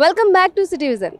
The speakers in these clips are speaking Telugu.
Welcome back to City Vision.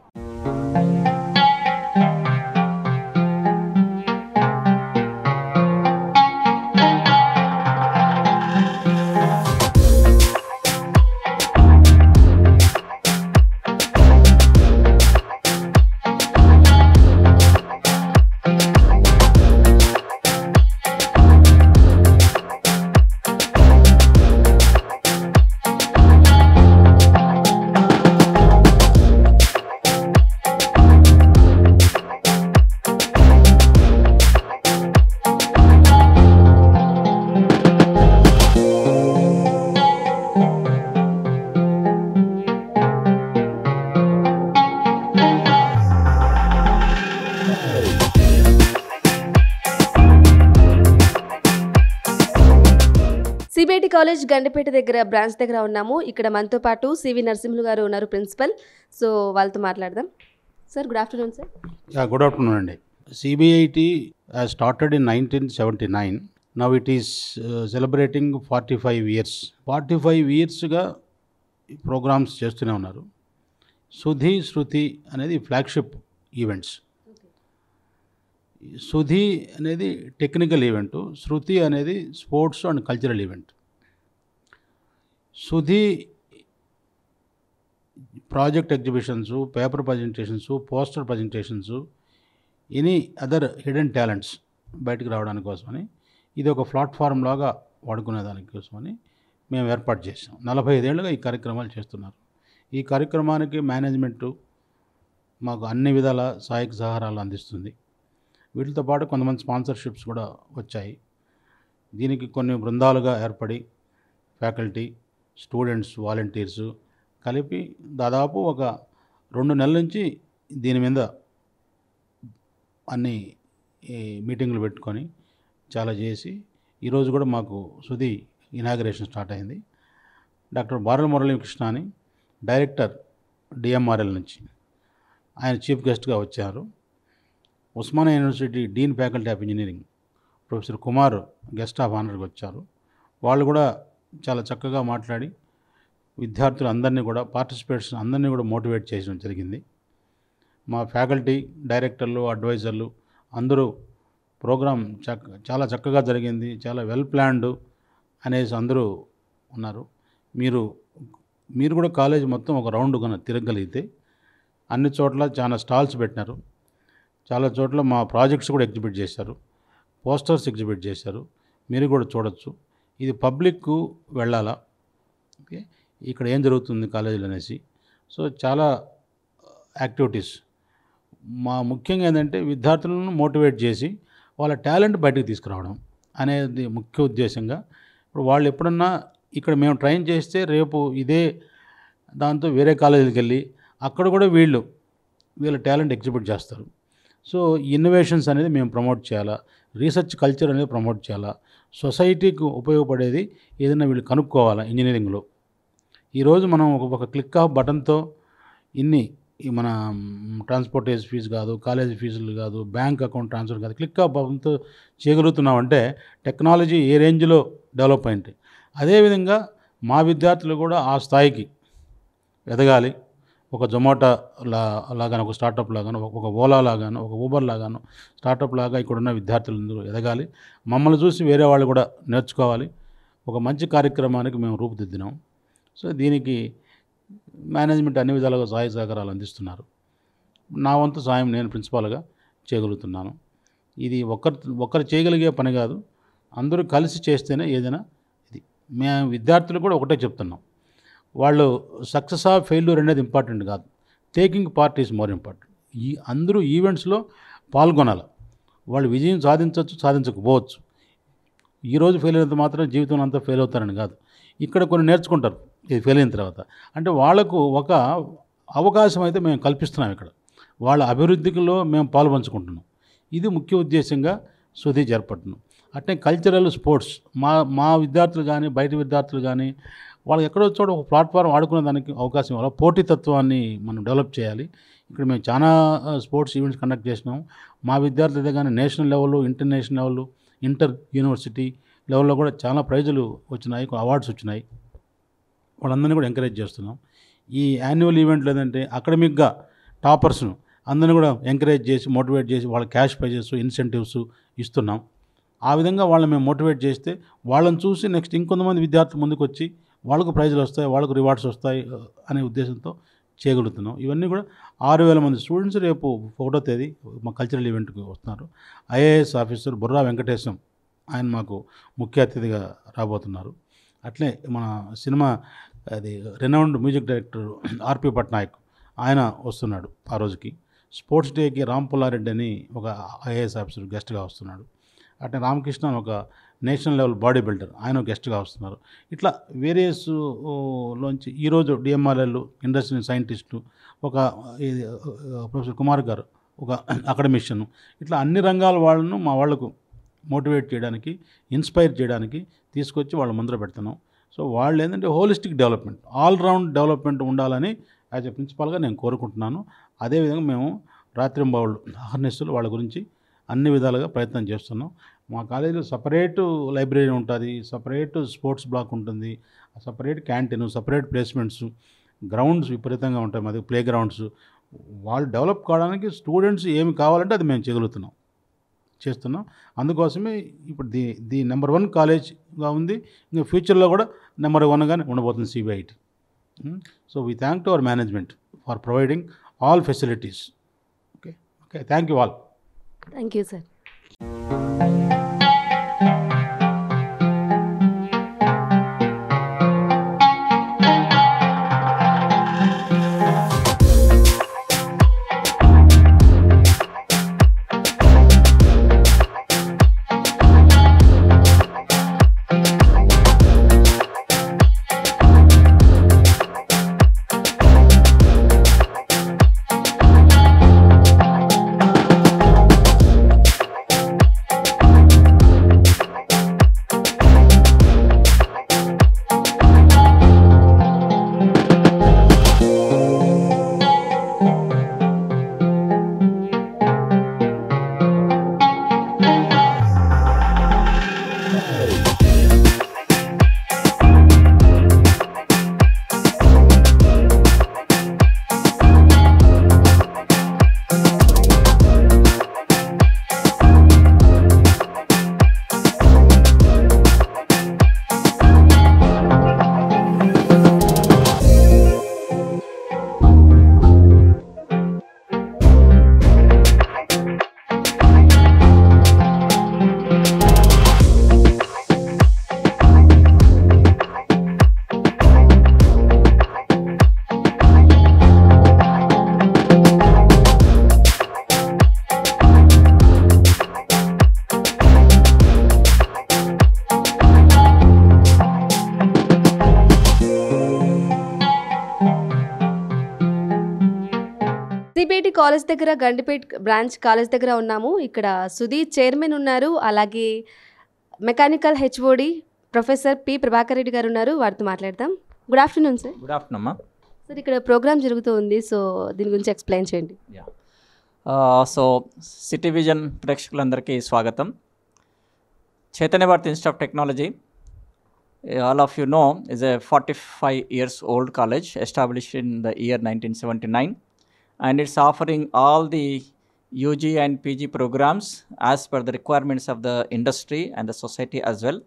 CBIT college Gandipet దగ్గర బ్రాంచ్ దగ్గర ఉన్నాము. ఇక్కడ మనతో పాటు సివి నరసింహులు గారు ఉన్నారు, ప్రిన్సిపల్. సో వాళ్ళతో మాట్లాడదాం. Sir, good afternoon sir. Good afternoon అండి. CBIT started in 1979. Now it is celebrating 45 years. 45 yearsగా ప్రోగ్రామ్స్ చేస్తూనే ఉన్నారు. సుధి శృతి అనేది ఫ్లాగ్షిప్ ఈవెంట్స్. సుధి అనేది టెక్నికల్ ఈవెంట్, శృతి అనేది sports and cultural event. Sudhi project exhibitions, paper presentations, poster presentations, any other hidden talents బయటకు రావడానికి కోసమని ఇది ఒక ప్లాట్ఫామ్ లాగా వాడుకునే దానికోసమని మేము ఏర్పాటు చేసాం. 45 ఏళ్ళుగా ఈ కార్యక్రమాలు చేస్తున్నారు. ఈ కార్యక్రమానికి మేనేజ్మెంటు మాకు అన్ని విధాల సహాయక సహకారాలు అందిస్తుంది. వీటితో పాటు కొంతమంది స్పాన్సర్షిప్స్ కూడా వచ్చాయి. దీనికి కొన్ని బృందాలుగా ఏర్పడి ఫ్యాకల్టీ, స్టూడెంట్స్, వాలంటీర్సు కలిపి దాదాపు ఒక 2 నెలల నుంచి దీని మీద అన్ని మీటింగులు పెట్టుకొని చాలా చేసి ఈరోజు కూడా మాకు సుధి ఇనాగరేషన్ స్టార్ట్ అయింది. డాక్టర్ బారల మురళీకృష్ణ అని డైరెక్టర్ డిఎంఆర్ఎల్ నుంచి ఆయన చీఫ్ గెస్ట్గా వచ్చారు. Osmania university dean faculty of engineering professor Kumar guest of ఆనర్గా వచ్చారు. వాళ్ళు కూడా చాలా చక్కగా మాట్లాడి విద్యార్థులు అందరినీ కూడా, పార్టిసిపేట్స్ అందరినీ కూడా మోటివేట్ చేయడం జరిగింది. మా ఫ్యాకల్టీ, డైరెక్టర్లు, అడ్వైజర్లు అందరూ ప్రోగ్రాం చాలా చక్కగా జరిగింది, చాలా వెల్ ప్లాన్డ్ అనేసి అందరూ ఉన్నారు. మీరు కూడా కాలేజ్ మొత్తం ఒక రౌండ్ కన్నా తిరగలిగితే అన్ని చోట్ల చాలా స్టాల్స్ పెట్టినారు. చాలా చోట్ల మా ప్రాజెక్ట్స్ కూడా ఎగ్జిబిట్ చేశారు, పోస్టర్స్ ఎగ్జిబిట్ చేశారు. మీరు కూడా చూడొచ్చు. ఇది పబ్లిక్కు వెళ్ళాలా, ఓకే, ఇక్కడ ఏం జరుగుతుంది కాలేజీలో అనేసి. సో చాలా యాక్టివిటీస్ ముఖ్యంగా ఏంటంటే విద్యార్థులను మోటివేట్ చేసి వాళ్ళ టాలెంట్ బయటకు తీసుకురావడం అనేది ముఖ్య ఉద్దేశంగా. ఇప్పుడు వాళ్ళు ఎప్పుడన్నా ఇక్కడ మేము ట్రైన్ చేస్తే రేపు ఇదే దాంతో వేరే కాలేజీకి వెళ్ళి అక్కడ కూడా వీళ్ళ టాలెంట్ ఎగ్జిబిట్ చేస్తారు. సో ఇన్నోవేషన్స్ అనేది మేము ప్రమోట్ చేయాలా, రీసెర్చ్ కల్చర్ అనేది ప్రమోట్ చేయాలా, సొసైటీకి ఉపయోగపడేది ఏదైనా వీళ్ళు కనుక్కోవాలా. ఇంజనీరింగ్లో ఈరోజు మనం ఒక క్లిక్ ఆఫ్ బటన్తో మన ట్రాన్స్పోర్టేజ్ ఫీజు కాదు, కాలేజీ ఫీజులు కాదు, బ్యాంక్ అకౌంట్ ట్రాన్స్ఫర్ కాదు, క్లిక్ ఆఫ్ బటన్తో చేయగలుగుతున్నామంటే టెక్నాలజీ ఏ రేంజ్లో డెవలప్ అయింది. అదేవిధంగా మా విద్యార్థులు కూడా ఆ స్థాయికి ఎదగాలి. ఒక జొమాటో లాగాను, ఒక స్టార్టప్ లాగాను, ఒక ఓలా లాగాను, ఒక ఊబర్ లాగాను స్టార్టప్ లాగా ఇక్కడున్న విద్యార్థులందరూ ఎదగాలి. మమ్మల్ని చూసి వేరే వాళ్ళు కూడా నేర్చుకోవాలి. ఒక మంచి కార్యక్రమానికి మేము రూపుదిద్దినాం. సో దీనికి మేనేజ్మెంట్ అన్ని విధాలుగా సహాయ సహకారాలు అందిస్తున్నారు. నా వంతు సాయం నేను ప్రిన్సిపాల్గా చేయగలుగుతున్నాను. ఇది ఒక్కరు చేయగలిగే పని కాదు, అందరూ కలిసి చేస్తేనే ఏదైనా. ఇది మేము విద్యార్థులు కూడా ఒకటే చెప్తున్నాం, వాళ్ళు సక్సెస్ ఆఫ్ ఫెయిల్యూర్ అనేది ఇంపార్టెంట్ కాదు, taking part is more important. అందరూ ఈవెంట్స్లో పాల్గొనాలి. వాళ్ళు విజయం సాధించవచ్చు, సాధించకపోవచ్చు. ఈరోజు ఫెయిల్ అయినంత మాత్రం జీవితం అంతా ఫెయిల్ అవుతారని కాదు. ఇక్కడ కొన్ని నేర్చుకుంటారు ఇది ఫెయిల్ అయిన తర్వాత. అంటే వాళ్ళకు ఒక అవకాశం అయితే మేము కల్పిస్తున్నాం. ఇక్కడ వాళ్ళ అభివృద్ధిలో మేము పాల్పంచుకుంటున్నాం. ఇది ముఖ్య ఉద్దేశంగా సుధి చేపట్టినాం. అట్నే కల్చరల్, స్పోర్ట్స్ మా విద్యార్థులు కానీ బయట విద్యార్థులు కానీ వాళ్ళకి ఎక్కడో చోట ఒక ప్లాట్ఫామ్ ఆడుకునే దానికి అవకాశం ఇవ్వాలి. పోటీతత్వాన్ని మనం డెవలప్ చేయాలి. ఇక్కడ మేము చాలా స్పోర్ట్స్ ఈవెంట్స్ కండక్ట్ చేసినాం. మా విద్యార్థులదే కానీ national level, international level, inter university లెవెల్లో కూడా చాలా ప్రైజులు వచ్చినాయి, అవార్డ్స్ వచ్చినాయి. వాళ్ళందరినీ కూడా ఎంకరేజ్ చేస్తున్నాం. ఈ యాన్యువల్ ఈవెంట్లు ఏంటంటే అకాడమిక్గా టాపర్స్ను అందరిని కూడా ఎంకరేజ్ చేసి మోటివేట్ చేసి వాళ్ళ క్యాష్ ప్రైజెస్ ఇన్సెంటివ్స్ ఇస్తున్నాం. ఆ విధంగా వాళ్ళని మేము మోటివేట్ చేస్తే వాళ్ళని చూసి నెక్స్ట్ ఇంకొంతమంది విద్యార్థులు ముందుకు వచ్చి వాళ్ళకు ప్రైజులు వస్తాయి, వాళ్ళకు రివార్డ్స్ వస్తాయి అనే ఉద్దేశంతో చేయగలుగుతున్నాం. ఇవన్నీ కూడా 6,000 మంది స్టూడెంట్స్ రేపు 1వ తేదీ మా కల్చరల్ ఈవెంట్కి వస్తున్నారు. ఐఏఎస్ ఆఫీసర్ బుర్రా వెంకటేశం ఆయన మాకు ముఖ్య అతిథిగా రాబోతున్నారు. అట్లే మన సినిమా అది రెనౌండ్ మ్యూజిక్ డైరెక్టర్ ఆర్పి పట్నాయక్ ఆయన వస్తున్నాడు ఆ రోజుకి. స్పోర్ట్స్ డేకి రామ్ పుల్లారెడ్డి అని ఒక ఐఏఎస్ ఆఫీసర్ గెస్ట్గా వస్తున్నాడు. అట్లా రామకృష్ణ ఒక నేషనల్ లెవెల్ బాడీ బిల్డర్ ఆయన గెస్ట్గా వస్తున్నారు. ఇట్లా వేరియస్ లోంచి ఈరోజు డిఎంఆర్ఎల్ ఇండస్ట్రీ సైంటిస్టు ఒక ప్రొఫెసర్ కుమార్ గారు ఒక అకాడమిషియన్, ఇట్లా అన్ని రంగాల వాళ్ళను మా వాళ్లకు మోటివేట్ చేయడానికి ఇన్స్పైర్ చేయడానికి తీసుకొచ్చి వాళ్ళ ముందర పెడుతున్నాం. సో వాళ్ళు ఏంటంటే హోలిస్టిక్ డెవలప్మెంట్ ఆల్రౌండ్ డెవలప్మెంట్ ఉండాలని యాజ్ ఎ ప్రిన్సిపాల్గా నేను కోరుకుంటున్నాను. అదేవిధంగా మేము రాత్రింబావుళ్ళు అహర్నిశలు వాళ్ళ గురించి అన్ని విధాలుగా ప్రయత్నం చేస్తున్నాం. మా కాలేజీలో సపరేటు లైబ్రరీ ఉంటుంది, సపరేటు స్పోర్ట్స్ బ్లాక్ ఉంటుంది, separate canteen, separate placements, grounds విపరీతంగా ఉంటాయి, మాది ప్లే గ్రౌండ్స్. వాళ్ళు డెవలప్ కావడానికి స్టూడెంట్స్ ఏమి కావాలంటే అది మేము చేస్తున్నాం. అందుకోసమే ఇప్పుడు ది నెంబర్ 1 కాలేజ్గా ఉంది. ఇంకా ఫ్యూచర్లో కూడా నెంబర్ 1గానే ఉండబోతుంది CBIT. So we thank to our management for providing all facilities. Okay thank you all. Thank you sir. CBIT college దగ్గర గండిపేట్ బ్రాంచ్ కాలేజ్ దగ్గర ఉన్నాము. ఇక్కడ సుధీ చైర్మన్ ఉన్నారు, అలాగే mechanical HOD professor P Prabhakar Reddy గారు ఉన్నారు. వారితో మాట్లాడదాం. Good afternoon sir. Good afternoon అమ్మా. సార్ ఇక్కడ ప్రోగ్రామ్ జరుగుతూ ఉంది, సో దీని గురించి ఎక్స్ప్లెయిన్ చేయండి. సో సిటీ విజన్ ప్రేక్షకులందరికీ స్వాగతం. Chaitanya Bharat institute of technology, all of you know, is a 45 years old college established in the year 1979, and it's offering all the UG and PG programs as per the requirements of the industry and the society as well.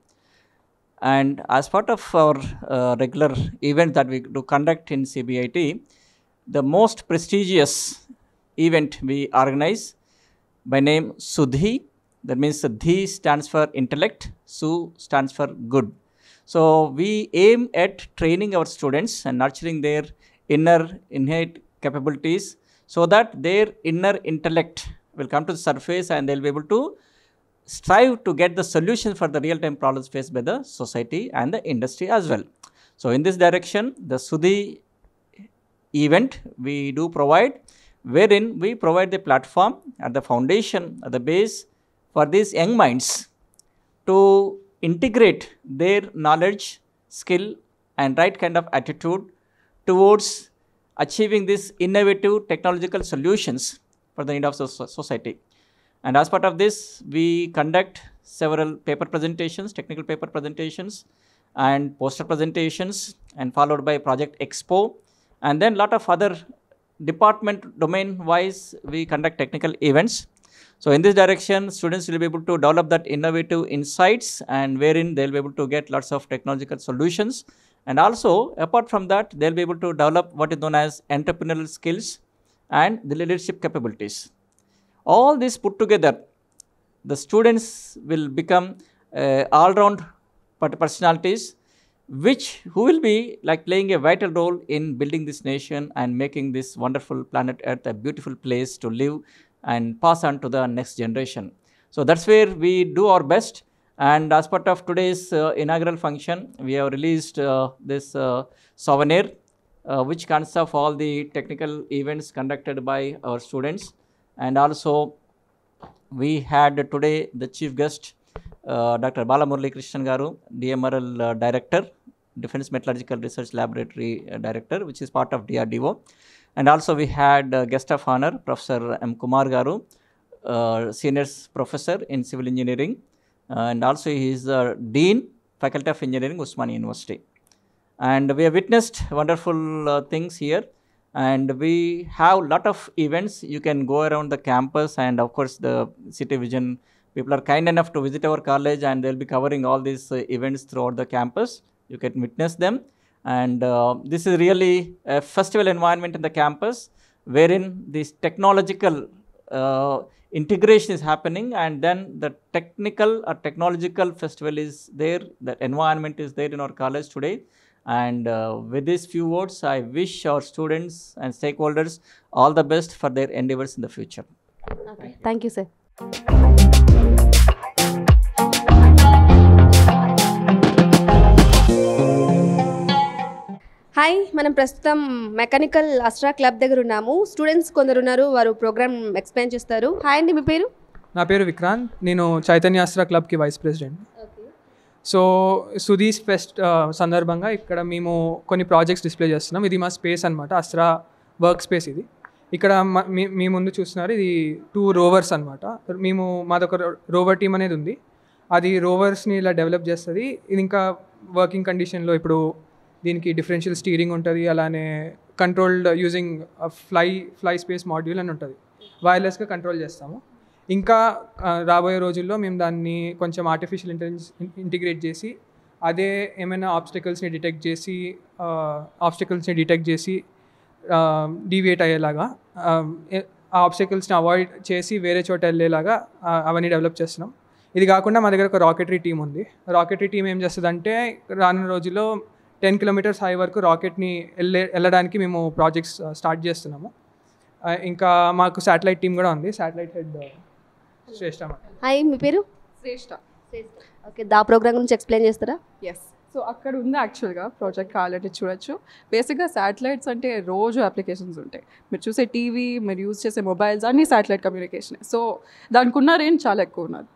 And as part of our regular event that we do conduct in CBIT, the most prestigious event we organize by name Sudhi. That means the Dhi stands for intellect, Su stands for good. So we aim at training our students and nurturing their innate capabilities so that their inner intellect will come to the surface and they'll be able to strive to get the solution for the real-time problems faced by the society and the industry as well. So in this direction, the Sudhi event we do provide, wherein we provide the platform at the foundation, at the base for these young minds to integrate their knowledge, skill and right kind of attitude towards achieving these innovative technological solutions for the need of society. And as part of this, we conduct several paper presentations, technical paper presentations and poster presentations, and followed by Project Expo And then lot of other department domain wise we conduct technical events. So in this direction, students will be able to develop that innovative insights, and wherein they'll be able to get lots of technological solutions. And also, apart from that, they'll be able to develop what is known as entrepreneurial skills and the leadership capabilities. All this put together, the students will become all-round personalities, who will be like playing a vital role in building this nation and making this wonderful planet Earth a beautiful place to live and pass on to the next generation. So that's where we do our best. And as part of today's inaugural function, we have released this souvenir, which consists of all the technical events conducted by our students. And also, we had today the chief guest, Dr. Bala Murali Krishnan Garu, DMRL Director, Defense Metallurgical Research Laboratory Director, which is part of DRDO. And also we had guest of honor, Professor M. Kumar Garu, Senior Professor in Civil Engineering. And also he is the Dean, Faculty of Engineering, Usmania University. And we have witnessed wonderful things here. And we have a lot of events. You can go around the campus, and of course the City Vision people are kind enough to visit our college, and they'll be covering all these events throughout the campus. You can witness them. And this is really a festival environment in the campus, wherein this technological integration is happening, and then the technical or technological festival is there, the environment is there in our college today. And with these few words, I wish our students and stakeholders all the best for their endeavors in the future. Okay. Thank you, sir. Hi, మనం ప్రస్తుతం మెకానికల్ అస్ట్రా క్లబ్ దగ్గర ఉన్నాము. స్టూడెంట్స్ కొందరు ఉన్నారు, వారు ప్రోగ్రామ్ ఎక్స్ప్లెయిన్ చేస్తారు. హాయ్ అండి, మీ పేరు? నా పేరు విక్రాంత్, నేను చైతన్య అస్ట్రా క్లబ్కి vice president. So Sudhee's fest సందర్భంగా ఇక్కడ మేము కొన్ని ప్రాజెక్ట్స్ డిస్ప్లే చేస్తున్నాం. ఇది మా స్పేస్ అనమాట, అస్ట్రా వర్క్ స్పేస్. ఇది ఇక్కడ మీ ముందు చూస్తున్నారు, ఇది 2 రోవర్స్ అనమాట. మాదొక రోవర్ టీమ్ అనేది ఉంది. అది రోవర్స్ని ఇలా డెవలప్ చేస్తుంది. ఇది ఇంకా వర్కింగ్ కండిషన్లో ఇప్పుడు దీనికి డిఫరెన్షియల్ స్టీరింగ్ ఉంటుంది, అలానే controlled using fly space module అని ఉంటుంది. వైర్లెస్గా కంట్రోల్ చేస్తాము. ఇంకా రాబోయే రోజుల్లో మేము దాన్ని కొంచెం ఆర్టిఫిషియల్ ఇంటెలిజెన్స్ ఇంటిగ్రేట్ చేసి, అదే ఏమైనా ఆబ్స్టికల్స్ని డిటెక్ట్ చేసి డీవియేట్ అయ్యేలాగా, ఆ ఆబ్స్టికల్స్ని అవాయిడ్ చేసి వేరే చోట వెళ్ళేలాగా అవన్నీ డెవలప్ చేస్తున్నాం. ఇది కాకుండా మా దగ్గర ఒక రాకెటరీ టీం ఉంది. రాకెటరీ టీం ఏం చేస్తుందంటే, రానున్న రోజుల్లో 10 kilometers హై వరకు రాకెట్ని వెళ్ళడానికి మేము ప్రాజెక్ట్స్ స్టార్ట్ చేస్తున్నాము. ఇంకా మాకు శాటిలైట్ టీం కూడా ఉంది. శాటిలైట్ హెడ్ శ్రేష్ఠ. హాయ్, మీ పేరు? శ్రేష్ఠ. ఓకే, దా ప్రోగ్రామ్ గురించి ఎక్స్ప్లెయిన్ చేస్తారా? ఎస్. సో అక్కడ ఉంది యాక్చువల్గా ప్రాజెక్ట్, కావాలంటే చూడొచ్చు. బేసిక్గా శాటిలైట్స్ అంటే రోజు అప్లికేషన్స్ ఉంటాయి. మీరు చూసే టీవీ, మీరు యూజ్ చేసే మొబైల్స్ అన్నీ శాటిలైట్ కమ్యూనికేషన్. సో దానికి ఉన్న రేంజ్ చాలా ఎక్కువ ఉన్నది.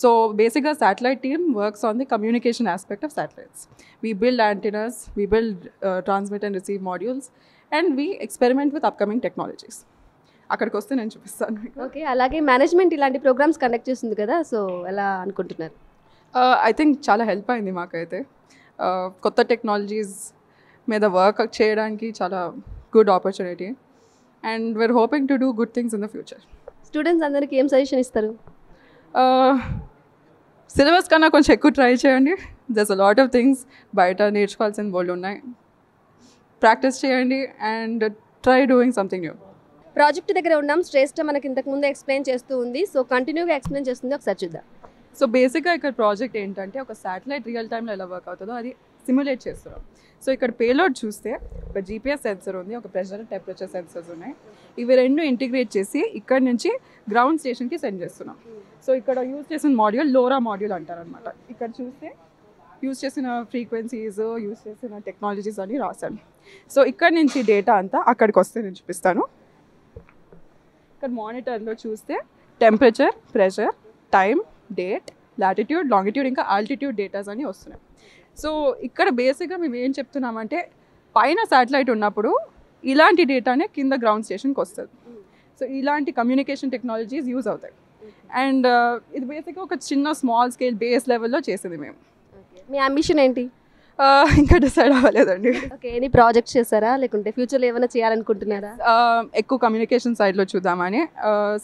సో బేసిక్గా satellite team works on the communication aspect of satellites. We build antennas, we build transmit and receive modules, and we experiment with upcoming technologies. అక్కడికి వస్తే నేను చూపిస్తాను మీకు. ఓకే, అలాగే మేనేజ్మెంట్ ఇలాంటి ప్రోగ్రామ్స్ కండక్ట్ చేస్తుంది కదా, సో ఎలా అనుకుంటున్నారు? ఐ థింక్ చాలా హెల్ప్ అయింది మాకైతే. కొత్త టెక్నాలజీస్ మీద వర్క్ చేయడానికి చాలా good opportunity, and we're hoping to do good things in the future. Students అందరికీ ఏం సజెషన్ ఇస్తారు? సిలబస్ కన్నా కొంచెం ఎక్కువ ట్రై చేయండి. దర్స్ అ లాట్ ఆఫ్ థింగ్స్ బయట నేర్చుకోవాల్సిన బోల్డ్ ఉన్నాయి. ప్రాక్టీస్ చేయండి and try doing something new. Project దగ్గర ఉన్నాం. శ్రేష్ఠ మనకి ఇంతకుముందు ఎక్స్ప్లెయిన్ చేస్తూ ఉంది, సో కంటిన్యూగా ఎక్స్ప్లెయిన్ చేస్తుంది, ఒకసారి చూద్దాం. సో బేసిక్గా ఇక్కడ ప్రాజెక్ట్ ఏంటంటే, ఒక శాటిలైట్ రియల్ టైంలో ఎలా వర్క్ అవుతుందో అది సిమ్యులేట్ చేస్తున్నాం. సో ఇక్కడ పేలోడ్ చూస్తే ఒక జీపీఎస్ సెన్సర్ ఉంది, ఒక ప్రెషర్ టెంపరేచర్ సెన్సర్స్ ఉన్నాయి. ఇవి రెండు ఇంటిగ్రేట్ చేసి ఇక్కడ నుంచి గ్రౌండ్ స్టేషన్కి సెండ్ చేస్తున్నాం. సో ఇక్కడ యూజ్ చేసిన మాడ్యూల్ లోరా మాడ్యూల్ అంటారనమాట. ఇక్కడ చూస్తే యూజ్ చేసిన ఫ్రీక్వెన్సీస్, యూజ్ చేసిన టెక్నాలజీస్ అని రాశాను. సో ఇక్కడ నుంచి డేటా అంతా అక్కడికి వస్తే నేను చూపిస్తాను. ఇక్కడ మానిటర్లో చూస్తే temperature, pressure, time, date, latitude, longitude, ఇంకా ఆల్టిట్యూడ్ డేటాస్ అని వస్తున్నాయి. సో ఇక్కడ బేసిక్గా మేము ఏం చెప్తున్నామంటే, పైన శాటిలైట్ ఉన్నప్పుడు ఇలాంటి డేటానే కింద గ్రౌండ్ స్టేషన్కి వస్తుంది. సో ఇలాంటి కమ్యూనికేషన్ టెక్నాలజీస్ యూజ్ అవుతాయి. అండ్ ఇది బేసిక్గా ఒక చిన్న స్మాల్ స్కేల్ బేస్ లెవెల్లో చేసేది మేము. మీ అంబిషన్ ఏంటి? ఇంకా డిసైడ్ అవ్వలేదండి. ఓకే, ఎనీ ప్రాజెక్ట్స్ చేస్తారా లేకుంటే ఫ్యూచర్లో ఏమైనా చేయాలనుకుంటున్నారా? ఎక్కువ కమ్యూనికేషన్ సైడ్లో చూద్దామని.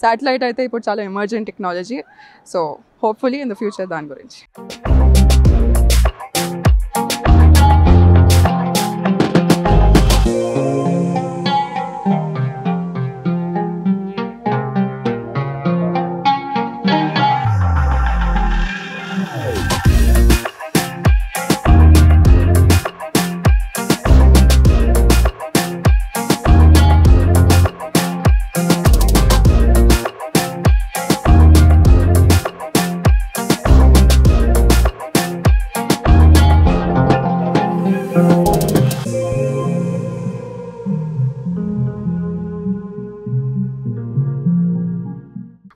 శాటిలైట్ అయితే ఇప్పుడు చాలా emerging technology, so hopefully in the future దాని గురించి.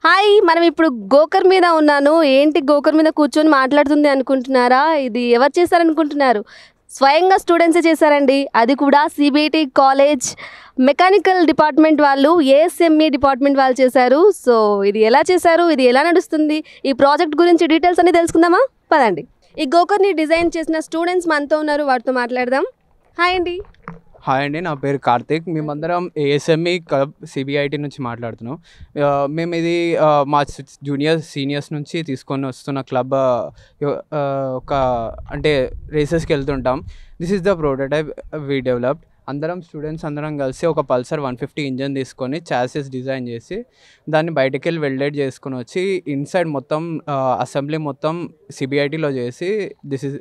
హాయ్, మనం ఇప్పుడు గోకర్ మీద ఉన్నాను. ఏంటి గోకర్ మీద కూర్చొని మాట్లాడుతుంది అనుకుంటున్నారా? ఇది ఎవరు చేశారనుకుంటున్నారు? స్వయంగా స్టూడెంట్సే చేశారండి. అది కూడా సిబిఐటి కాలేజ్ మెకానికల్ డిపార్ట్మెంట్ వాళ్ళు, ఏఎస్ఎంఈ డిపార్ట్మెంట్ వాళ్ళు చేశారు. సో ఇది ఎలా చేశారు, ఇది ఎలా నడుస్తుంది, ఈ ప్రాజెక్ట్ గురించి డీటెయిల్స్ అన్ని తెలుసుకుందామా? పదండి. ఈ గోకర్ని డిజైన్ చేసిన స్టూడెంట్స్ మనతో ఉన్నారు, వాటితో మాట్లాడదాం. హాయ్ అండి. హాయ్ అండి, నా పేరు కార్తిక్. మేమందరం ఏఎస్ఎంఈ క్లబ్ సిబిఐటి నుంచి మాట్లాడుతున్నాం. మేము ఇది మా సీనియర్స్ నుంచి తీసుకొని వస్తున్న క్లబ్. ఒక అంటే రేసెస్కి వెళ్తుంటాం. This is the prototype we developed. అందరం స్టూడెంట్స్ అందరం కలిసి ఒక పల్సర్ 150 ఇంజన్ తీసుకొని చాసెస్ డిజైన్ చేసి దాన్ని బయటకు వెళ్ళి వెల్డేట్ చేసుకుని వచ్చి ఇన్సైడ్ మొత్తం అసెంబ్లీ మొత్తం సిబిఐటీలో చేసి దిస్ ఇస్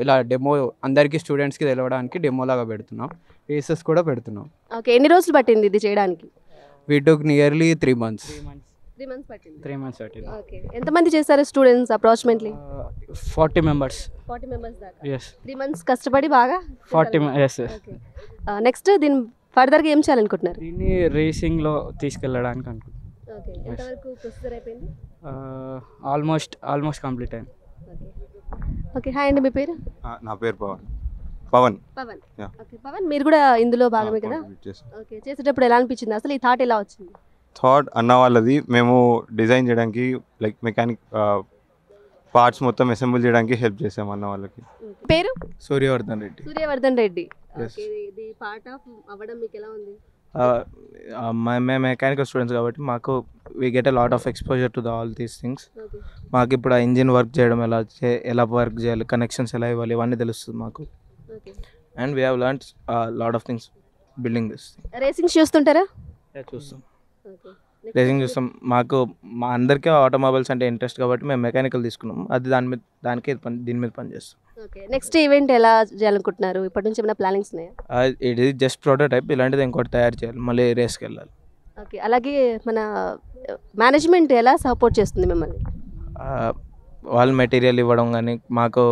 ఇలా డెమో అందరికీ స్టూడెంట్స్కి తెలవడానికి డెమోలాగా పెడుతున్నాం. రేసెస్ కూడా పెడుతున్నాం. ఓకే, ఎన్ని రోజులు పట్టింది ఇది చేయడానికి? We took nearly 3 months. 3 months పట్టింది. పట్టింది. ఓకే, ఎంతమంది చేశారు స్టూడెంట్స్ అప్రాక్సిమేట్లీ? 40 members. 40 members దాకా. Yes. 3 months కష్టపడి బాగా 40 yes. ఓకే, నెక్స్ట్ దీని ఫర్దర్గా ఏం చేయాలనుకుంటున్నారు? దీన్ని రేసింగ్లో తీసుకెళ్ళడానికి అనుకుంటున్నాను. ఓకే, ఎంతవరకు ప్రొసీజర్ అయిపోయింది? ఆల్మోస్ట్ కంప్లీట్ అయింది. ఓకే, హాయ్ అండి, మీ పేరు? నా పేరు పవన్. పవన్. Yeah. ఓకే, పవన్ మీరు కూడా ఇందులో భాగమే కదా? ఓకే, చేసేటప్పుడు ఎలా అనిపించింది, అసలు ఈ థాట్ ఎలా వచ్చింది? థాట్ అన్న వాళ్ళది. మేము డిజైన్ చేయడానికి లైక్ మెకానిక్ పార్ట్స్ మొత్తం అసెంబుల్ చేయడానికి హెల్ప్ చేసాం అన్న వాళ్ళకి. పేరు? సూర్యవర్ధన్ రెడ్డి. సూర్యవర్ధన్ రెడ్డి. Yes. ఓకే, ఇది పార్ట్ ఆఫ్ అవ్వడం మీకు ఎలా ఉంది? మేము మెకానికల్ స్టూడెంట్స్ కాబట్టి మాకు we get a lot of exposure to the all these things. Okay, మాకు ఇప్పుడు ఆ ఇంజిన్ వర్క్ చేయడం ఎలా వర్క్ చేయాలి, కనెక్షన్స్ ఎలా ఇవ్వాలి, ఇవన్నీ తెలుస్తుంది మాకు. Okay. And we have learned lot of things building this thing. Racing చూస్తుంటారా? చూస్తాం, ఓకే, రేసింగ్ చూస్తాం. మా అందరికీ ఆటోమొబైల్స్ అంటే ఇంట్రెస్ట్ కాబట్టి మేము మెకానికల్ తీసుకున్నాం. అది దీని మీద పని చేస్తాం. ఓకే, నెక్స్ట్ ఈవెంట్ ఎలా చేయాలనుకుంటున్నారు? ఇప్పటి నుంచి ఏమైనా ప్లానింగ్స్ ఉన్నాయా? ఇది జస్ట్ ప్రోటోటైప్. ఇలాంటిది ఇంకోటి తయారు చేయాలి, మళ్ళీ రేస్కి వెళ్ళాలి. ఓకే, అలాగే మన మేనేజ్మెంట్ ఎలా సపోర్ట్ చేస్తుంది మిమ్మల్ని? వాళ్ళు మెటీరియల్ ఇవ్వడం కానీ, మాకు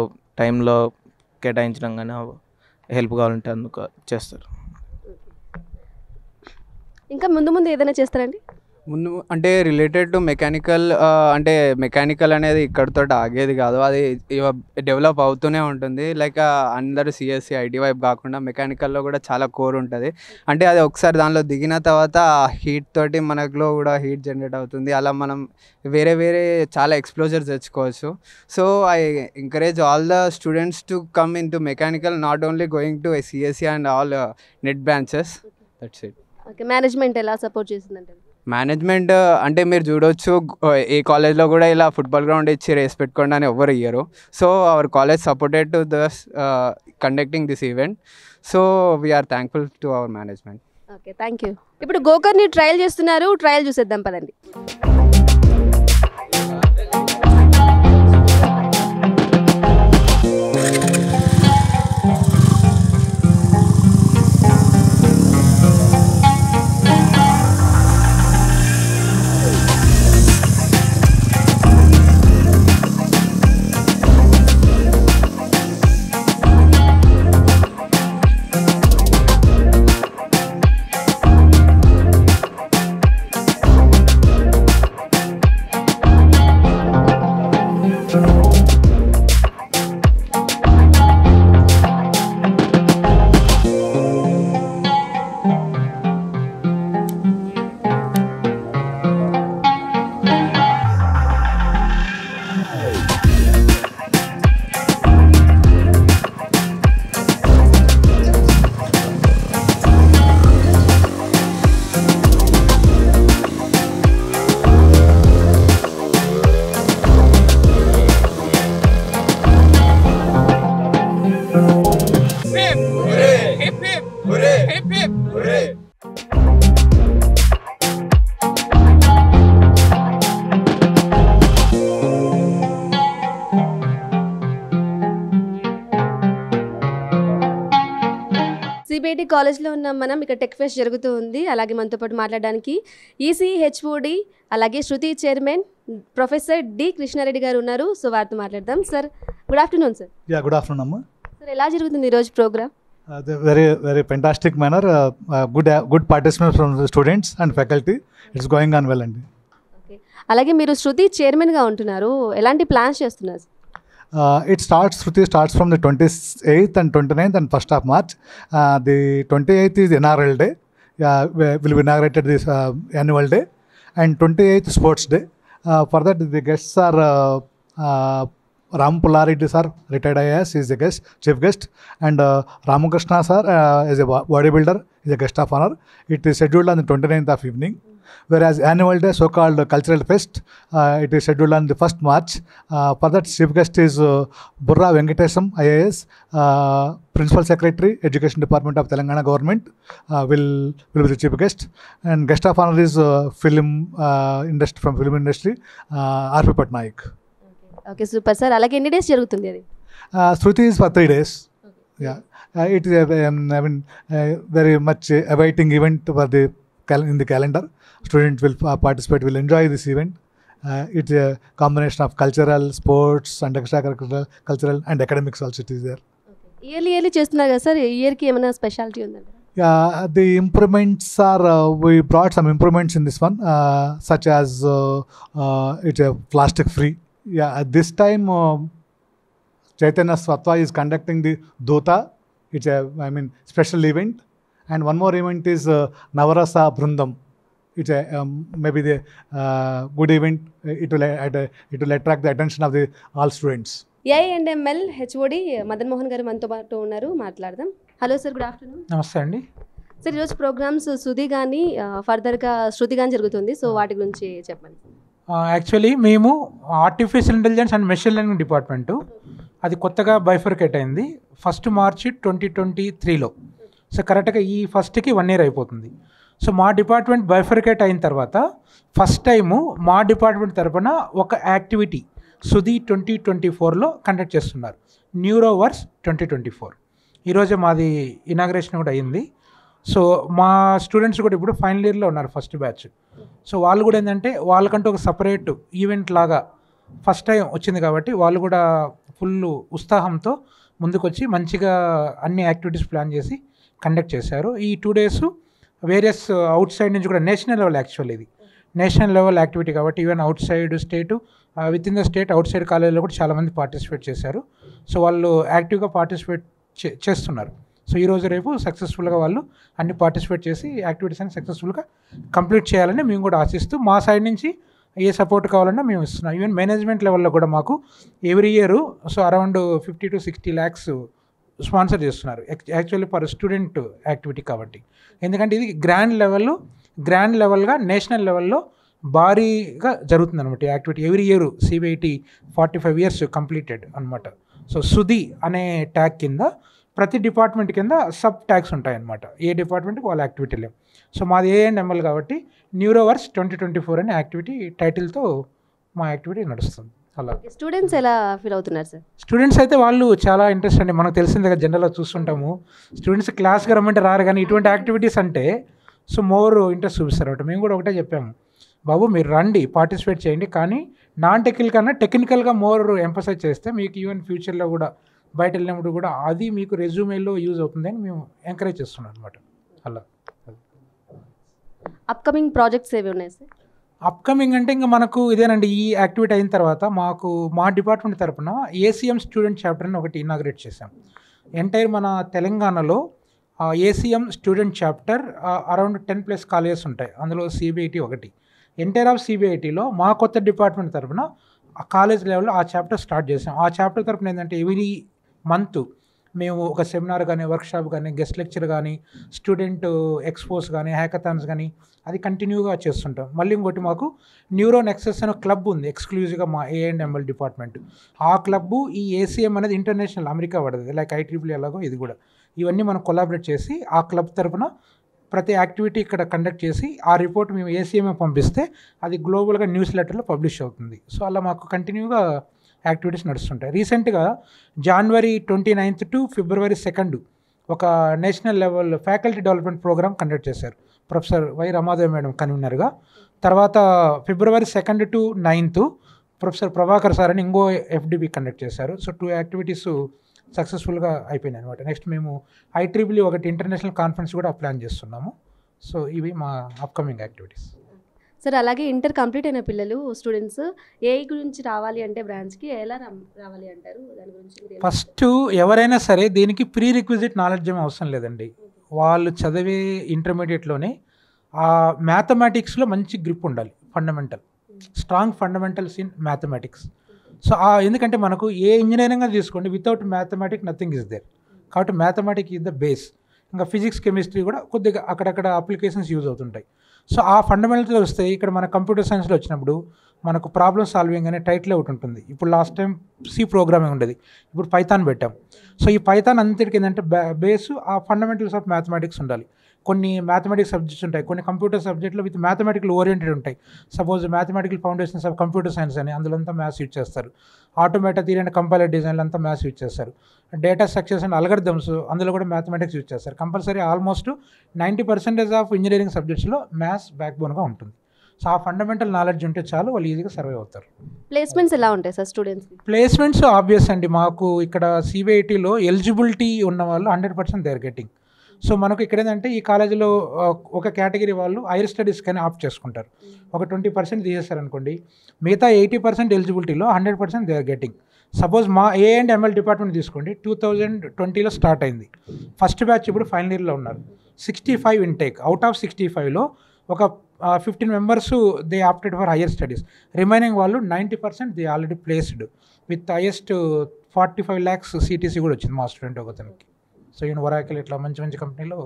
టైంలో కేటాయించడం కానీ, హెల్ప్ కావాలంటే అందుకు చేస్తారు. ఇంకా ముందు ముందు ఏదైనా చేస్తారండి? ముందు అంటే రిలేటెడ్ టు మెకానికల్, అంటే మెకానికల్ అనేది ఇక్కడితో ఆగేది కాదు, అది డెవలప్ అవుతూనే ఉంటుంది. లైక్ అందరూ సిఎస్సి ఐటీ వైపు కాకుండా మెకానికల్లో కూడా చాలా కోర్ ఉంటుంది. అంటే అది ఒకసారి దానిలో దిగిన తర్వాత హీట్ తోటి మనలో కూడా హీట్ జనరేట్ అవుతుంది. అలా మనం వేరే చాలా ఎక్స్ప్లోజర్స్ తెచ్చుకోవచ్చు. So I encourage all the students to come in to mechanical, not only going to CSC and all net branches. That's it. Okay, management ఎలా సపోర్ట్ చేస్తుందంటే? మేనేజ్మెంట్ అంటే మీరు చూడవచ్చు, ఏ కాలేజ్లో కూడా ఇలా ఫుట్బాల్ గ్రౌండ్ ఇచ్చి రేస్ పెట్టుకోండి అని ఎవరు ఇయ్యరు. So our college supported to thus conducting this event. So we're thankful to our management. Okay, thank you. ఇప్పుడు గోకర్ని ట్రయల్ చేస్తున్నారు, ట్రయల్ చూసేద్దాం పదండి. కాలేజ్లో ఉన్నాం మనం. ఇక్కడ టెక్ ఫెస్ట్ జరుగుతూ ఉంది. అలాగే మనతో పాటు మాట్లాడడానికి ఈసీ హెచ్ఓడి అలాగే శృతి చైర్మన్ ప్రొఫెసర్ డి కృష్ణారెడ్డి గారు ఉన్నారు. సో వారితో మాట్లాడదాం. Sir good afternoon sir. Yeah good afternoon అమ్మ. సార్ ఎలా జరుగుతుంది ఈరోజు programme? Very fantastic manner. Good participants from the students and faculty. It's going on well అండి. ఓకే, అలాగే మీరు శృతి చైర్మన్గా ఉంటున్నారు. ఎలాంటి ప్లాన్స్ చేస్తున్నారు? Shruti starts from the 28th and 29th and 1st of March. The 28th is inaugural day. Will be inaugurated this annual day, and 28th sports day. For that the guests are Ram Pullareddy sir, retired IAS, is a guest, chief guest, and Ramakrishna sir is a bodybuilder, is a guest of honor. It is scheduled on the 29th of evening. Whereas annual day, so-called cultural fest, it is scheduled on the 1st March. For that, chief guest is Burra Venkatesam, IAS, Principal Secretary, Education Department of Telangana Government, will be the chief guest. And guest of honor is film industry, R.P. Patnaik. Okay, super sir. అలాగే ఎన్ని డేస్ జరుగుతుంది అది? Shruti is for 3 days. Yeah, it is very much awaiting event for the in the calendar. Students will participate, will enjoy this event. It's a combination of cultural, sports, and extracurricular, cultural, and academics also it is there. Yearly చేస్తున్నారు కదా సార్, ఇయర్కి ఏమైనా స్పెషాలిటీ ఉందండి? Yeah, the improvements are, we brought some improvements in this one, such as it's a plastic free. Yeah, at this time, Chaitanya Swatva is conducting the Dota. It's a, special event. And one more event is Navarasa Brundam. It's a maybe the good event. It will attract the attention of the all students. AI and ML HOD Madan Mohan garu మనతో పాటు ఉన్నారు, మాట్లాడదాం. Hello sir, good afternoon. Namaste అండి. సార్ ఈరోజు ప్రోగ్రామ్స్ సుధి కానీ ఫర్దర్గా శృతి కానీ జరుగుతుంది. సో వాటి గురించి చెప్పండి. యాక్చువల్లీ మేము artificial intelligence and machine learning department అది కొత్తగా బైఫర్కేట్ అయింది 1st March 2023లో. సో కరెక్ట్గా ఈ ఫస్ట్కి 1 year అయిపోతుంది. సో మా డిపార్ట్మెంట్ బైఫర్కేట్ అయిన తర్వాత ఫస్ట్ టైము మా డిపార్ట్మెంట్ తరఫున ఒక యాక్టివిటీ సుధి 2024లో కండక్ట్ చేస్తున్నారు, న్యూరోవర్స్ 2024. ఈరోజే మాది ఇనాగ్రేషన్ కూడా అయ్యింది. సో మా స్టూడెంట్స్ కూడా ఇప్పుడు ఫైనల్ ఇయర్లో ఉన్నారు, ఫస్ట్ బ్యాచ్. సో వాళ్ళు కూడా ఏంటంటే వాళ్ళకంటూ ఒక సపరేట్ ఈవెంట్ లాగా ఫస్ట్ టైం వచ్చింది కాబట్టి వాళ్ళు కూడా ఫుల్ ఉత్సాహంతో ముందుకొచ్చి మంచిగా అన్ని యాక్టివిటీస్ ప్లాన్ చేసి కండక్ట్ చేశారు. ఈ 2 days వేరియస్ అవుట్ సైడ్ నుంచి కూడా నేషనల్ లెవెల్, యాక్చువల్ ఇది నేషనల్ లెవెల్ యాక్టివిటీ కాబట్టి even out side state, with in the state out side కాలేజీలో కూడా చాలామంది పార్టిసిపేట్ చేశారు. సో వాళ్ళు యాక్టివ్గా పార్టిసిపేట్ చేస్తున్నారు. సో ఈరోజు రేపు సక్సెస్ఫుల్గా వాళ్ళు అన్ని పార్టిసిపేట్ చేసి యాక్టివిటీస్ అన్ని సక్సెస్ఫుల్గా కంప్లీట్ చేయాలని మేము కూడా ఆశిస్తూ మా సైడ్ నుంచి ఏ సపోర్ట్ కావాలన్నా మేము ఇస్తున్నాం. ఈవెన్ మేనేజ్మెంట్ లెవెల్లో కూడా మాకు every year so around 50 to 60 lakhs sponsor చేస్తున్నారు, యాక్చువల్లీ పర్ స్టూడెంట్ యాక్టివిటీ కాబట్టి. ఎందుకంటే ఇది గ్రాండ్ లెవెల్గా నేషనల్ లెవెల్లో భారీగా జరుగుతుంది అనమాట ఈ activity. Every year CBIT 45 years completed అనమాట. సో సుధి అనే ట్యాగ్ కింద ప్రతి డిపార్ట్మెంట్ కింద సబ్ ట్యాగ్స్ ఉంటాయన్నమాట, ఏ డిపార్ట్మెంట్కి వాళ్ళ యాక్టివిటీలే. సో మాది ఏఎండ్ఎంఎల్ కాబట్టి న్యూరోవర్స్ 2024 అనే యాక్టివిటీ టైటిల్తో మా యాక్టివిటీ నడుస్తుంది. అలా స్టూడెంట్స్ ఎలా ఫీల్ అవుతున్నారు సార్? స్టూడెంట్స్ అయితే వాళ్ళు చాలా ఇంట్రెస్ట్ అండి. మనకు తెలిసిందే కదా, జనరల్గా చూస్తుంటాము స్టూడెంట్స్ క్లాస్కి రమ్మంటే రారు, కానీ ఇటువంటి యాక్టివిటీస్ అంటే సో మోర్ ఇంట్రెస్ట్ చూపిస్తారు అనమాట. మేము కూడా ఒకటే చెప్పాము, బాబు మీరు రండి పార్టిసిపేట్ చేయండి, కానీ నాన్ టెక్నికల్ కన్నా టెక్నికల్గా మోర్ ఎంఫసైజ్ చేస్తే మీకు ఈవెన్ ఫ్యూచర్లో కూడా బయట వెళ్ళినప్పుడు కూడా అది మీకు రెజ్యూమేలో యూజ్ అవుతుంది అని మేము ఎంకరేజ్ చేస్తున్నాం అనమాట. అలా అప్కమింగ్ ప్రాజెక్ట్స్ ఏవి ఉన్నాయి సార్? అప్కమింగ్ అంటే ఇంకా మనకు ఇదేనండి, ఈ యాక్టివిటీ అయిన తర్వాత మాకు మా డిపార్ట్మెంట్ తరఫున ACM స్టూడెంట్ చాప్టర్ అని ఒకటి ఇనాగ్రేట్ చేశాం. ఎంటైర్ మన తెలంగాణలో ACM student chapter around 10+ colleges ఉంటాయి, అందులో CBIT ఒకటి. ఎంటైర్ ఆఫ్ CBITలో మా కొత్త డిపార్ట్మెంట్ తరఫున కాలేజ్ లెవెల్లో ఆ చాప్టర్ స్టార్ట్ చేసాం. ఆ చాప్టర్ తరఫున ఏంటంటే ఎవ్రీ మంత్ మేము ఒక సెమినార్ కానీ, వర్క్షాప్ కానీ, గెస్ట్ లెక్చర్ కానీ, స్టూడెంట్ ఎక్స్పోస్ కానీ, హ్యాకథాన్స్ కానీ అది కంటిన్యూగా చేస్తుంటాం. మళ్ళీ ఇంకోటి మాకు న్యూరో నెక్సెస్ అనే క్లబ్ ఉంది ఎక్స్క్లూజివ్గా మా ఏఎండ్ఎంఎల్ డిపార్ట్మెంట్. ఆ క్లబ్బు ఈ ACM అనేది ఇంటర్నేషనల్, అమెరికా పడుతుంది, లైక్ IEEE ఎలాగో ఇది కూడా. ఇవన్నీ మనం కొలాబరేట్ చేసి ఆ క్లబ్ తరఫున ప్రతి యాక్టివిటీ ఇక్కడ కండక్ట్ చేసి ఆ రిపోర్ట్ మేము ACM పంపిస్తే అది గ్లోబల్గా న్యూస్ లెటర్లో పబ్లిష్ అవుతుంది. సో అలా మాకు కంటిన్యూగా యాక్టివిటీస్ నడుస్తుంటాయి. రీసెంట్గా January 29th to February 2nd ఒక national level faculty development program conduct చేశారు ప్రొఫెసర్ వై రమాదేవి మేడం కన్వీనర్గా. తర్వాత February 2 to 9 professor Prabhakar sir అని ఇంకో FDB కండక్ట్ చేశారు. సో 2 యాక్టివిటీస్ సక్సెస్ఫుల్గా అయిపోయినాయి అనమాట. నెక్స్ట్ మేము IEEE ఒకటి ఇంటర్నేషనల్ కాన్ఫరెన్స్ కూడా ప్లాన్ చేస్తున్నాము. సో ఇవి మా అప్కమింగ్ యాక్టివిటీస్. సార్ అలాగే ఇంటర్ కంప్లీట్ అయిన పిల్లలు స్టూడెంట్స్ ఏఐ గురించి రావాలి అంటే బ్రాంచ్కి ఎలా రావాలి అంటారు? దాని గురించి ఫస్ట్ ఎవరైనా సరే దీనికి ప్రీ రిక్విజిట్ నాలెడ్జ్ ఏమీ అవసరం లేదండి. వాళ్ళు చదివే ఇంటర్మీడియట్లోనే ఆ మ్యాథమెటిక్స్లో మంచి గ్రిప్ ఉండాలి, strong fundamentals in mathematics. So ఎందుకంటే మనకు ఏ ఇంజనీరింగ్ తీసుకోండి, without mathematics nothing is there. కాబట్టి మ్యాథమెటిక్స్ ఈజ్ ద బేస్. ఇంకా ఫిజిక్స్ కెమిస్ట్రీ కూడా కొద్దిగా అక్కడక్కడ అప్లికేషన్స్ యూజ్ అవుతుంటాయి. సో ఆ ఫండమెంటల్స్ వస్తే ఇక్కడ మన కంప్యూటర్ సైన్స్లో వచ్చినప్పుడు మనకు ప్రాబ్లమ్ సాల్వింగ్ అనే టైటిల్ ఒకటి ఉంటుంది. ఇప్పుడు లాస్ట్ టైం C ప్రోగ్రామింగ్ ఉండేది, ఇప్పుడు పైథాన్ పెట్టాం. సో ఈ పైథాన్ అంతటికి ఏంటంటే బేసు ఆ ఫండమెంటల్స్ ఆఫ్ మ్యాథమెటిక్స్ ఉండాలి. కొన్ని మ్యాథమెటిక్స్ సబ్జెక్ట్స్ ఉంటాయి, కొన్ని కంప్యూటర్ సబ్జెక్టులు విత్ మ్యాథమెటికల్ ఓరియంటెడ్ ఉంటాయి. Suppose mathematical foundations of computer science అని అందులో అంతా మ్యాథ్స్ యూజ్ చేస్తారు. ఆటోమేటా థియరీ అండ్ కంపైలర్ డిజైన్లు అంతా మ్యాథ్స్ యూజ్ చేస్తారు. డేటా స్ట్రక్చర్స్ అండ్ అల్గరిథమ్స్ అందులో కూడా మ్యాథమెటిక్స్ యూజ్ చేస్తారు. కంపల్సరీ ఆల్మోస్ట్ 90% ఆఫ్ ఇంజనీరింగ్ సబ్జెక్ట్స్లో మ్యాథ్స్ బ్యాక్ బోన్గా ఉంటుంది. సో ఆ ఫండమెంటల్ నాలెడ్జ్ ఉంటే చాలు, వాళ్ళు ఈజీగా సర్వైవ్ అవుతారు. ప్లేస్మెంట్స్ ఎలా ఉంటాయి సార్ స్టూడెంట్స్కి? ప్లేస్మెంట్స్ ఆబ్వియస్ అండి. మాకు ఇక్కడ CBITలో ఎలిజిబిలిటీ ఉన్న వాళ్ళు 100% దే ఆర్ గెటింగ్. సో మనకు ఇక్కడ ఏంటంటే ఈ కాలేజీలో ఒక కేటగిరీ వాళ్ళు హైయర్ స్టడీస్ కానీ ఆప్ట్ చేసుకుంటారు. ఒక 20% తీసేస్తారనుకోండి, మిగతా 80% ఎలిజిబిలిటీలో 100% దే ఆర్ గెటింగ్. సపోజ్ మా A&ML డిపార్ట్మెంట్ తీసుకోండి, 2020లో స్టార్ట్ అయింది. ఫస్ట్ బ్యాచ్ ఇప్పుడు ఫైనల్ ఇయర్లో ఉన్నారు. 65 ఇంటేక్. అవుట్ ఆఫ్ 65లో ఒక 15 members they opted for higher studies. Remaining వాళ్ళు 90% they already placed with highest 45 lakhs CTC కూడా వచ్చింది మా స్టూడెంట్ ఒకతనికి. సో ఈయన ఒరాకిల్ ఇట్లా మంచి మంచి కంపెనీలో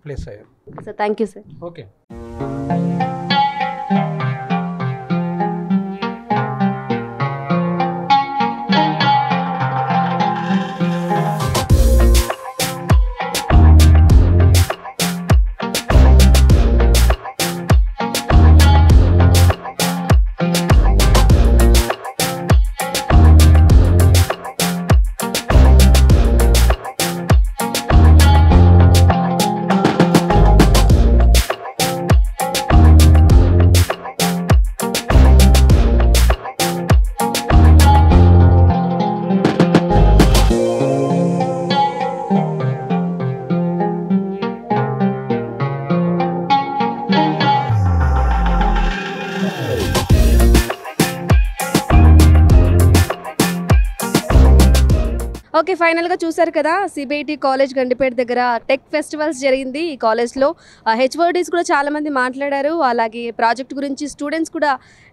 ప్లేస్ అయ్యారు. Sir thank you sir. Okay. Okay, ఫైనల్గా చూసారు కదా CBIT కాలేజ్ గండిపేట దగ్గర టెక్ ఫెస్టివల్స్ జరిగింది. ఈ కాలేజ్లో HODs కూడా చాలామంది మాట్లాడారు. అలాగే ప్రాజెక్ట్ గురించి స్టూడెంట్స్ కూడా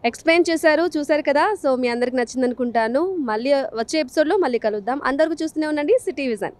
ఎక్స్ప్లెయిన్ చేశారు. చూసారు కదా. సో మీ అందరికి నచ్చింది అనుకుంటాను. మళ్ళీ వచ్చే ఎపిసోడ్లో మళ్ళీ కలుద్దాం. అందరికీ చూస్తూనే ఉండండి సిటీ విజన్.